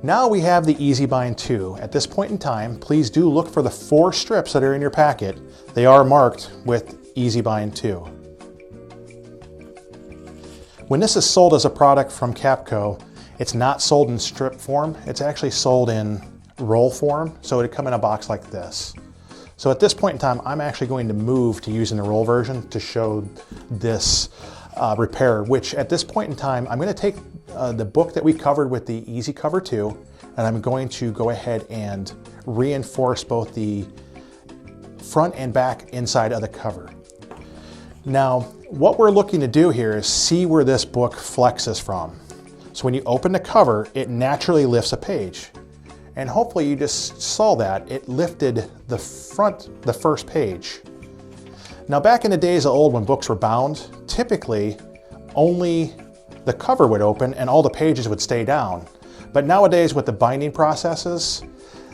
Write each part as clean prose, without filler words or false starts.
Now we have the Easy Bind 2. At this point in time, please do look for the 4 strips that are in your packet. They are marked with Easy Bind 2. When this is sold as a product from Kapco, it's not sold in strip form. It's actually sold in roll form, so it would come in a box like this. So at this point in time, I'm actually going to move to using the roll version to show this repair, which at this point in time, I'm going to take the book that we covered with the Easy Cover 2, and I'm going to go ahead and reinforce both the front and back inside of the cover. Now, what we're looking to do here is see where this book flexes from. So when you open the cover, it naturally lifts a page. And hopefully you just saw that. It lifted the first page. Now back in the days of old when books were bound, typically only the cover would open and all the pages would stay down. But nowadays with the binding processes,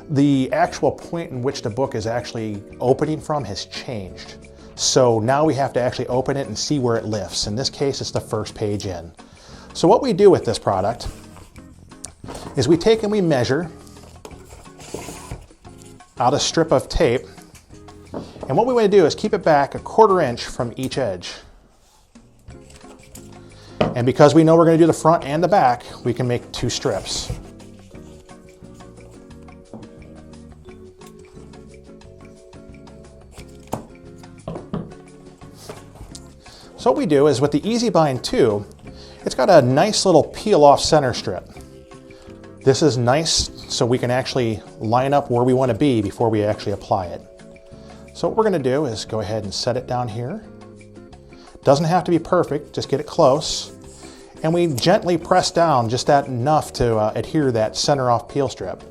the actual point in which the book is actually opening from has changed. So now we have to actually open it and see where it lifts. In this case, it's the first page in. So what we do with this product is we take and we measure out a strip of tape. And what we want to do is keep it back 1/4 inch from each edge. And because we know we're going to do the front and the back, we can make 2 strips. So what we do is with the Easy Bind 2, it's got a nice little peel off center strip. This is nice so we can actually line up where we want to be before we actually apply it. So what we're going to do is go ahead and set it down here. Doesn't have to be perfect, just get it close. And we gently press down just that enough to adhere that center off peel strip.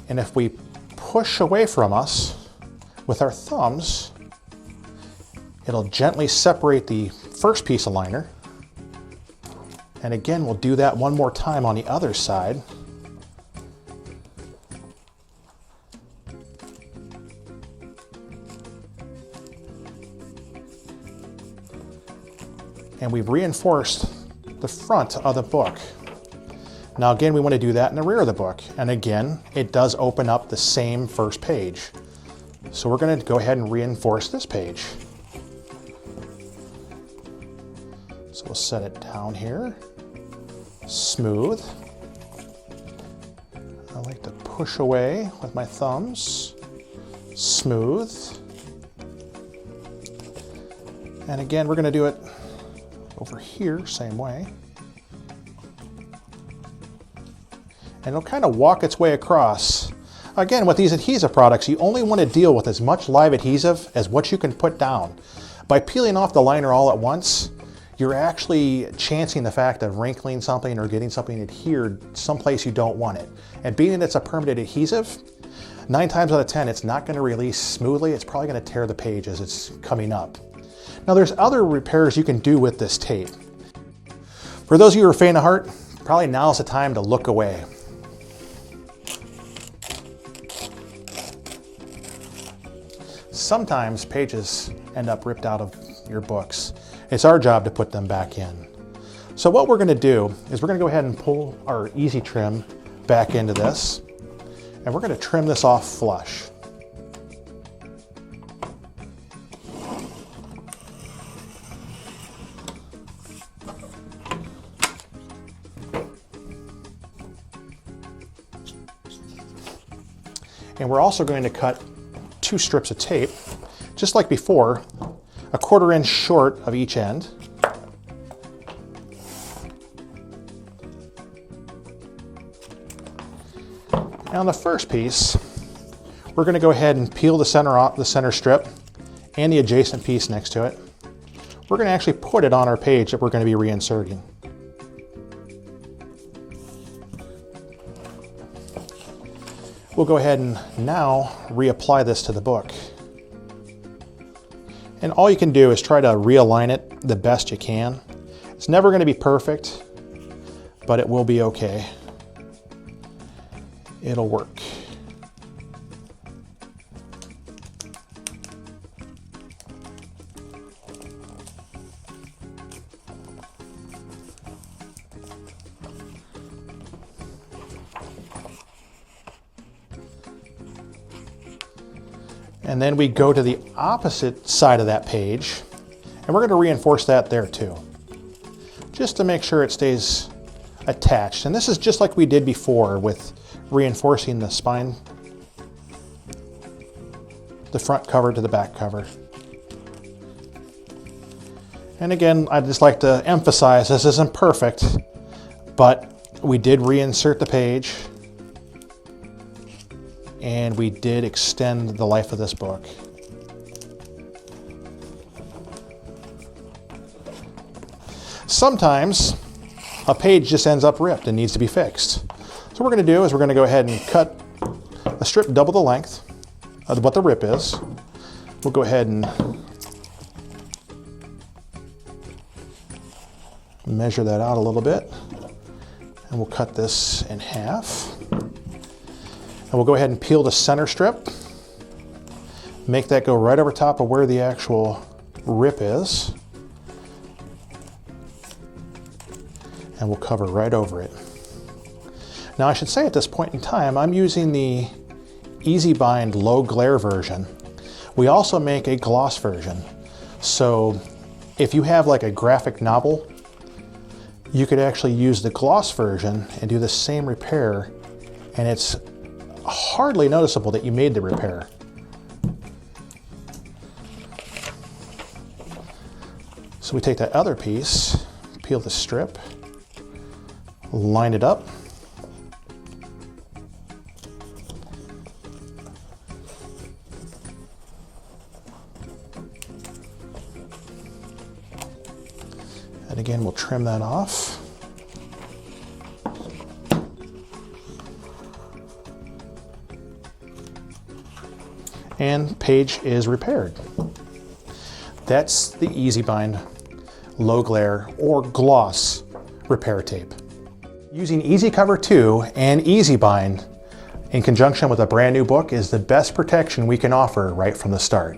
And if we push away from us with our thumbs, it'll gently separate the first piece of liner. And again, we'll do that one more time on the other side. And we've reinforced the front of the book. Now again, we want to do that in the rear of the book. And again, it does open up the same first page. So we're going to go ahead and reinforce this page. So we'll set it down here, smooth. I like to push away with my thumbs, smooth. And again, we're going to do it over here, same way. And it'll kind of walk its way across. Again, with these adhesive products, you only want to deal with as much live adhesive as what you can put down. By peeling off the liner all at once, you're actually chancing the fact of wrinkling something or getting something adhered someplace you don't want it. And being that it's a permanent adhesive, 9 times out of 10, it's not going to release smoothly. It's probably going to tear the page as it's coming up. Now there's other repairs you can do with this tape. For those of you who are faint of heart, probably now's the time to look away. Sometimes pages end up ripped out of your books. It's our job to put them back in. So what we're going to do is we're going to go ahead and pull our Easy Trim back into this, and we're going to trim this off flush. And we're also going to cut 2 strips of tape, just like before, 1/4 inch short of each end. And on the first piece, we're going to go ahead and peel the center strip and the adjacent piece next to it. We're going to actually put it on our page that we're going to be reinserting. We'll go ahead and now reapply this to the book. And all you can do is try to realign it the best you can. It's never going to be perfect, but it will be okay. It'll work. And then we go to the opposite side of that page, and we're going to reinforce that there too, just to make sure it stays attached. And this is just like we did before with reinforcing the spine, the front cover to the back cover. And again, I'd just like to emphasize this isn't perfect, but we did reinsert the page, and we did extend the life of this book. Sometimes a page just ends up ripped and needs to be fixed. So what we're going to do is we're going to go ahead and cut a strip double the length of what the rip is. We'll go ahead and measure that out a little bit, and we'll cut this in half. And we'll go ahead and peel the center strip, make that go right over top of where the actual rip is, and we'll cover right over it. Now I should say at this point in time, I'm using the Easy Bind low glare version. We also make a gloss version. So if you have like a graphic novel, you could actually use the gloss version and do the same repair, and it's hardly noticeable that you made the repair. So we take that other piece, peel the strip, line it up, and again we'll trim that off. And page is repaired. That's the Easy Bind low glare or gloss repair tape. Using Easy Cover 2 and Easy Bind in conjunction with a brand new book is the best protection we can offer right from the start.